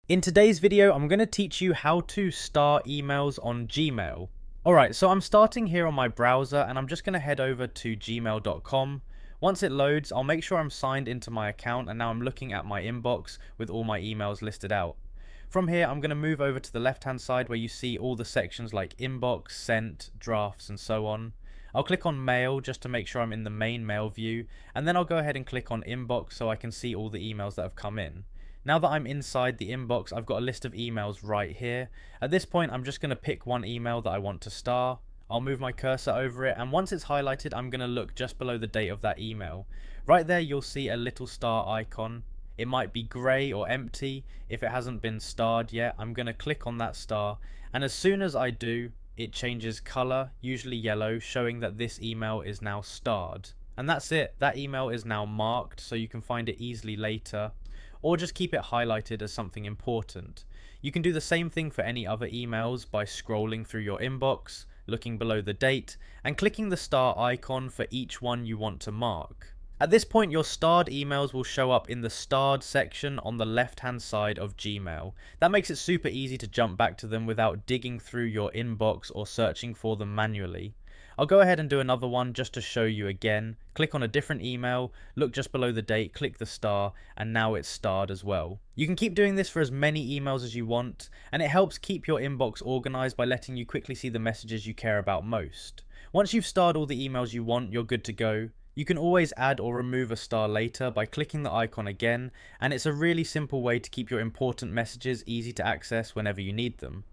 In today's video, I'm going to teach you how to star emails on Gmail. Alright, so I'm starting here on my browser and I'm just going to head over to gmail.com. Once it loads, I'll make sure I'm signed into my account and now I'm looking at my inbox with all my emails listed out. From here, I'm going to move over to the left hand side where you see all the sections like inbox, sent, drafts and so on. I'll click on mail just to make sure I'm in the main mail view, and then I'll go ahead and click on inbox so I can see all the emails that have come in. Now that I'm inside the inbox, I've got a list of emails right here. At this point, I'm just going to pick one email that I want to star. I'll move my cursor over it, and once it's highlighted, I'm going to look just below the date of that email. Right there, you'll see a little star icon. It might be grey or empty. If it hasn't been starred yet, I'm going to click on that star, and as soon as I do, it changes colour, usually yellow, showing that this email is now starred. And that's it, that email is now marked so you can find it easily later, or just keep it highlighted as something important. You can do the same thing for any other emails by scrolling through your inbox, looking below the date, and clicking the star icon for each one you want to mark. At this point, your starred emails will show up in the starred section on the left hand side of Gmail. That makes it super easy to jump back to them without digging through your inbox or searching for them manually. I'll go ahead and do another one just to show you again. Click on a different email, look just below the date, click the star, and now it's starred as well. You can keep doing this for as many emails as you want, and it helps keep your inbox organized by letting you quickly see the messages you care about most. Once you've starred all the emails you want, you're good to go. You can always add or remove a star later by clicking the icon again, and it's a really simple way to keep your important messages easy to access whenever you need them.